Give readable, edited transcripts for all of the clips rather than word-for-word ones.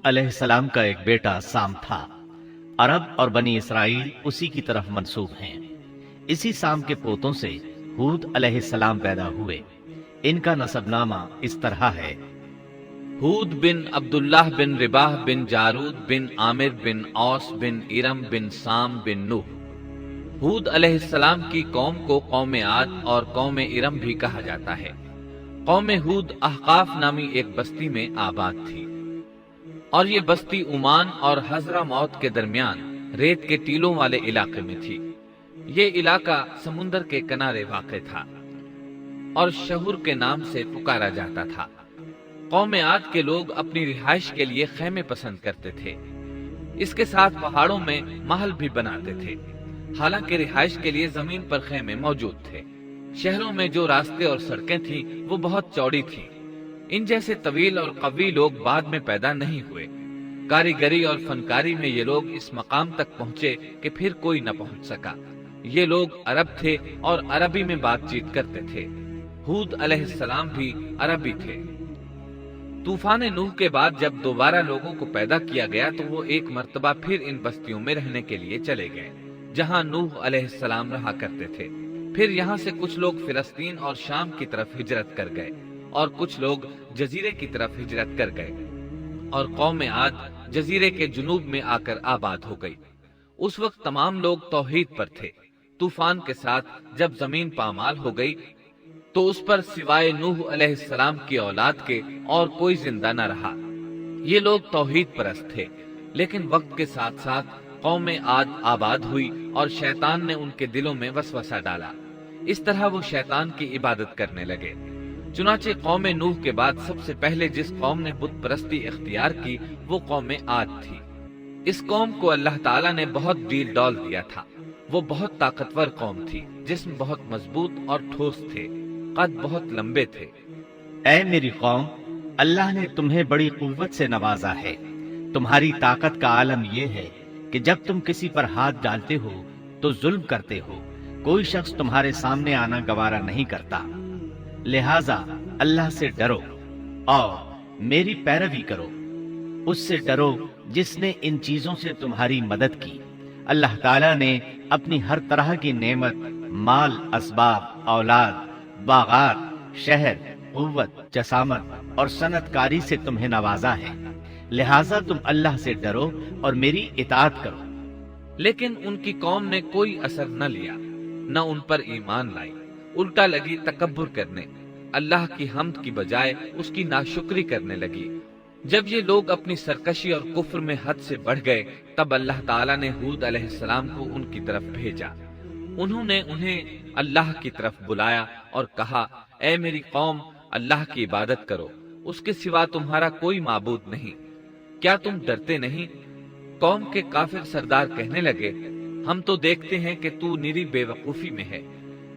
अलैहिस्सलाम का एक बेटा साम था। अरब और बनी इसराइल उसी की तरफ मंसूब हैं। इसी साम के पोतों से हूद अलैहिस्सलाम पैदा हुए। इनका नसबनामा इस तरह है। हूद बिन अब्दुल्लाह बिन रिबाह बिन जारूद बिन आमिर बिन औस बिन इरम बिन साम बिन नूह। हूद अलैहिस्सलाम की कौम को कौम आद और कौम इरम भी कहा जाता है। कौम हूद अहकाफ नामी एक बस्ती में आबाद थी और ये बस्ती उमान और हजरा मौत के दरमियान रेत के टीलों वाले इलाके में थी। ये इलाका समुंदर के किनारे वाक़ था और शहुर के नाम से पुकारा जाता था। कौम आद के लोग अपनी रिहाइश के लिए खैमे पसंद करते थे। इसके साथ पहाड़ों में महल भी बनाते थे। हालांकि रिहाइश के लिए जमीन पर खैमे मौजूद थे। शहरों में जो रास्ते और सड़कें थीं वो बहुत चौड़ी थीं। इन जैसे तवील और कवी लोग बाद में पैदा नहीं हुए। कारीगरी और फनकारी में ये लोग इस मकाम तक पहुंचे कि फिर कोई न पहुंच सका। ये लोग अरब थे और अरबी में बातचीत करते थे। हूद अलैहिस्सलाम भी अरबी थे। तूफान नूह के बाद जब दोबारा लोगों को पैदा किया गया तो वो एक मर्तबा फिर इन बस्तियों में रहने के लिए चले गए जहां नूह अलैहिस्सलाम रहा करते थे। फिर यहाँ से कुछ लोग फिलिस्तीन और शाम की तरफ हिजरत कर गए और कुछ लोग जजीरे की तरफ हिजरत कर गए और कौम आद जजीरे के जुनूब में आकर आबाद हो गई। उस वक्त तमाम लोग तौहीद पर थे। तूफान के साथ जब जमीन पामाल हो गई तो उस पर सिवाय नूह अलैहिस्सलाम की औलाद के और कोई जिंदा न रहा। ये लोग तौहीद परस्त थे, लेकिन वक्त के साथ साथ कौम आद आबाद हुई और शैतान ने उनके दिलों में वसवसा डाला। इस तरह वो शैतान की इबादत करने लगे। चुनाचे कौम नूह के बाद सबसे पहले जिस कौम ने बुत परस्ती इख्तियार की वो कौम आद थी। इस कौम को अल्लाह ताला ने बहुत डील डॉल दिया था। वो बहुत ताकतवर कौम थी, जिस्म बहुत मजबूत और ठोस थे, कद बहुत लंबे थे। ऐ मेरी कौम, अल्लाह ने तुम्हें बड़ी कुव्वत से नवाजा है। तुम्हारी ताकत का आलम यह है कि जब तुम किसी पर हाथ डालते हो तो जुल्म करते हो। कोई शख्स तुम्हारे सामने आना गवारा नहीं करता। लिहाजा अल्लाह से डरो और मेरी पैरवी करो। उससे डरो जिसने इन चीजों से तुम्हारी मदद की। अल्लाह ताला ने अपनी हर तरह की नेमत, माल, असबाब, औलाद, बागात, शहर, कुव्वत, जसामत और सनतकारी से तुम्हें नवाजा है। लिहाजा तुम अल्लाह से डरो और मेरी इताअत करो। लेकिन उनकी कौम ने कोई असर न लिया, न उन पर ईमान लाई। उल्टा लगी तकब्बुर करने, अल्लाह की हम्द की बजाय उसकी नाशुक्री करने लगी। जब ये लोग अपनी सरकशी और कुफ्र में हद से बढ़ गए तब अल्लाह ताला ने हूद अलैहिस्सलाम को उनकी तरफ भेजा। उन्होंने उन्हें अल्लाह की तरफ बुलाया और कहा, ऐ मेरी कौम, अल्लाह की इबादत करो, उसके सिवा तुम्हारा कोई माबूद नहीं। क्या तुम डरते नहीं? कौम के काफिर सरदार कहने लगे, हम तो देखते हैं कि तू निरी बेवकूफी में है।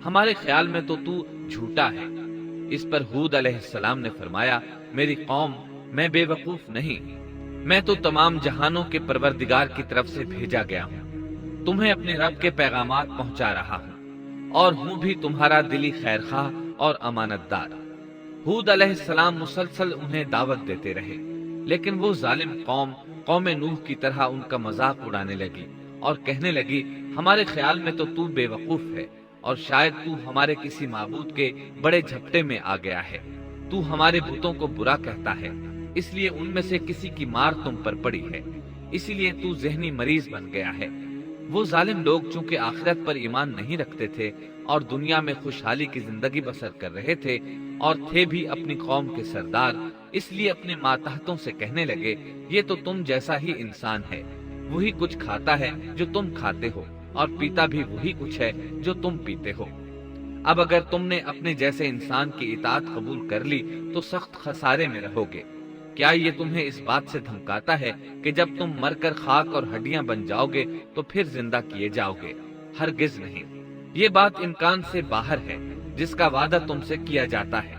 हमारे ख्याल में तो तू झूठा है। इस पर हूद अलैहिस्सलाम ने फरमाया, मेरी कौम, मैं बेवकूफ नहीं। मैं तो तमाम जहानों के परवरदिगार की तरफ से भेजा गया हूँ। तुम्हें अपने रब के पैगामात पहुंचा रहा हूँ और हूँ भी तुम्हारा दिली खैरखाह और अमानतदार। हूद अलैहिस्सलाम मुसलसल उन्हें दावत देते रहे, लेकिन वो जालिम कौम नूह की तरह उनका मजाक उड़ाने लगी और कहने लगी, हमारे ख्याल में तो तू बेवकूफ है और शायद तू हमारे किसी माबूद के बड़े झपटे में आ गया है। तू हमारे बुतों को बुरा कहता है, इसलिए उनमें से किसी की मार तुम पर पड़ी है, इसीलिए तू ज़हनी मरीज बन गया है। वो जालिम लोग चूंकि आखिरत पर ईमान नहीं रखते थे और दुनिया में खुशहाली की जिंदगी बसर कर रहे थे और थे भी अपनी कौम के सरदार, इसलिए अपने मातहतों से कहने लगे, ये तो तुम जैसा ही इंसान है। वही कुछ खाता है जो तुम खाते हो और पीता भी वही कुछ है जो तुम पीते हो। अब अगर तुमने अपने जैसे इंसान की इताअत कबूल कर ली तो सख्त खसारे में रहोगे। क्या ये तुम्हें इस बात से धमकाता है कि जब तुम मरकर खाक और हड्डियां बन जाओगे तो फिर जिंदा किए जाओगे? हरगिज नहीं। ये बात इम्कान से बाहर है जिसका वादा तुमसे किया जाता है।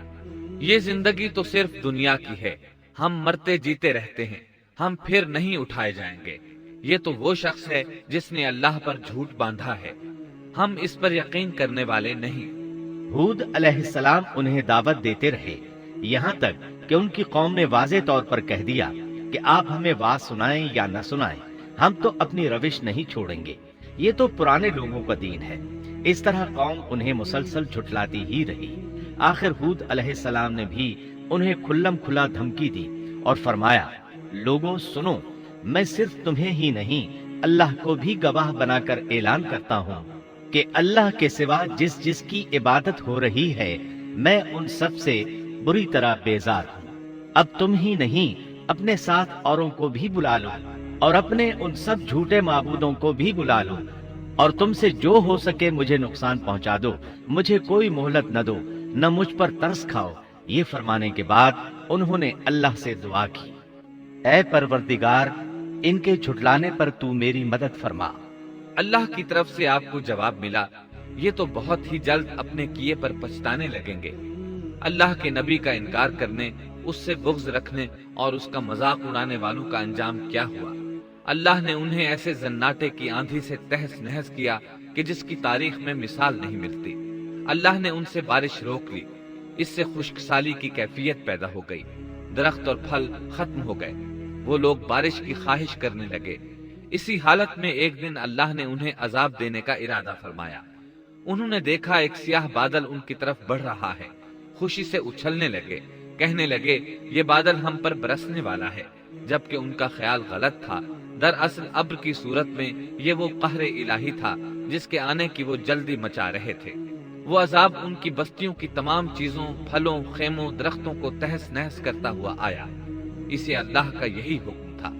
ये जिंदगी तो सिर्फ दुनिया की है। हम मरते जीते रहते हैं, हम फिर नहीं उठाए जाएंगे। ये तो वो शख्स है जिसने अल्लाह पर झूठ बांधा है। हम इस पर यकीन करने वाले नहीं। हूद अलैहिस्सलाम उन्हें दावत देते रहे, यहाँ तक कि उनकी कौम ने वाज़े तौर पर कह दिया कि आप हमें वाज सुनाएं या न सुनाएं, हम तो अपनी रविश नहीं छोड़ेंगे। ये तो पुराने लोगों का दीन है। इस तरह कौम उन्हें मुसलसल झुठलाती ही रही। आखिर हूद अलैहिस्सलाम ने भी उन्हें खुल्लम खुला धमकी दी और फरमाया, लोगों सुनो, मैं सिर्फ तुम्हें ही नहीं अल्लाह को भी गवाह बनाकर ऐलान करता हूँ कि अल्लाह के सिवा जिस जिसकी इबादत हो रही है, मैं उन सब से बुरी तरह बेजार हूँ। अब तुम ही नहीं, अपने साथ औरों को भी बुला लो और अपने उन सब झूठे माबूदों को भी बुला लो, और तुमसे जो हो सके मुझे नुकसान पहुंचा दो, मुझे कोई मोहलत न दो, न मुझ पर तरस खाओ। ये फरमाने के बाद उन्होंने अल्लाह से दुआ की, ऐ परवरदिगार, इनके झुठलाने पर तू मेरी मदद फरमा। अल्लाह की तरफ से आपको जवाब मिला, ये तो बहुत ही जल्द अपने किए पर पछताने लगेंगे। अल्लाह के नबी का इनकार करने, उससे बुग़्ज़ रखने और उसका मजाक उड़ाने वालों का अंजाम क्या हुआ। अल्लाह ने उन्हें ऐसे जन्नाटे की आंधी से तहस नहस किया कि जिसकी तारीख में मिसाल नहीं मिलती। अल्लाह ने उनसे बारिश रोक ली, इससे खुश्कसाली की कैफियत पैदा हो गई, दरख्त और फल खत्म हो गए, वो लोग बारिश की ख्वाहिश करने लगे। इसी हालत में एक दिन अल्लाह ने उन्हें अजाब देने का इरादा फरमाया। उन्होंने देखा एक सियाह बादल उनकी तरफ बढ़ रहा है, खुशी से उछलने लगे, कहने लगे ये बादल हम पर बरसने वाला है, जबकि उनका ख्याल गलत था। दरअसल अब्र की सूरत में ये वो कहरे इलाही था जिसके आने की वो जल्दी मचा रहे थे। वो अजाब उनकी बस्तियों की तमाम चीजों, फलों, खेमों, दरख्तों को तहस नहस करता हुआ आया। इसे अल्लाह का यही हुक्म था।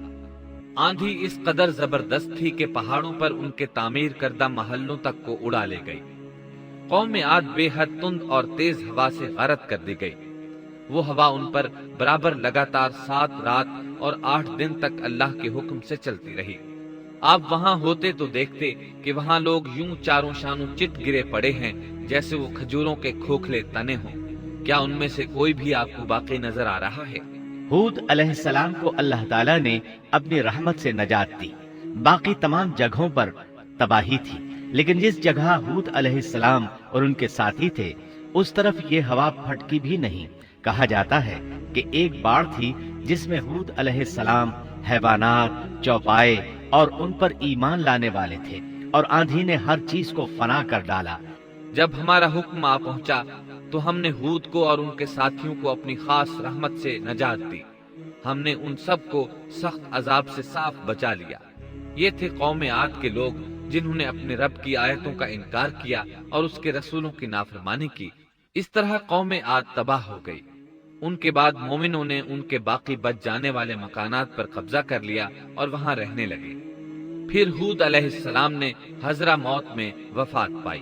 आंधी इस कदर जबरदस्त थी कि पहाड़ों पर उनके तामीर करदा महलों तक को उड़ा ले गई। कौम आद बेहद तुंद और तेज हवा से गारत कर दी गई। वो हवा उन पर बराबर लगातार 7 रात और 8 दिन तक अल्लाह के हुक्म से चलती रही। आप वहां होते तो देखते कि वहां लोग यूं चारों शानों चित गिरे पड़े हैं जैसे वो खजूरों के खोखले तने हों। क्या उनमें से कोई भी आपको बाकी नजर आ रहा है? हूद अलैहिस्सलाम को अल्लाह ताला ने अपनी रहमत से नजात दी। बाकी तमाम जगहों पर तबाही थी, लेकिन जिस जगह हूद अलैहिस्सलाम और उनके साथी थे उस तरफ ये हवा फटकी भी नहीं। कहा जाता है कि एक बाढ़ थी जिसमें हूद अलैहिस्सलाम, हैवानात, चौपाए और उन पर ईमान लाने वाले थे, और आंधी ने हर चीज को फना कर डाला। जब हमारा हुक्म आ पहुंचा तो हमने हूद को और उनके साथियों को अपनी खास रहमत से नजात दी। हमने उन सब को सख्त अजाब से साफ बचा लिया। ये थे कौम आद के लोग जिन्होंने अपने रब की आयतों का इनकार किया और उसके रसूलों की नाफरमानी की। इस तरह कौम आद तबाह हो गई। उनके बाद मोमिनों ने उनके बाकी बच जाने वाले मकानात पर कब्जा कर लिया और वहां रहने लगे। फिर हूद अलैहिस्सलाम ने हजरा मौत में वफात पाई।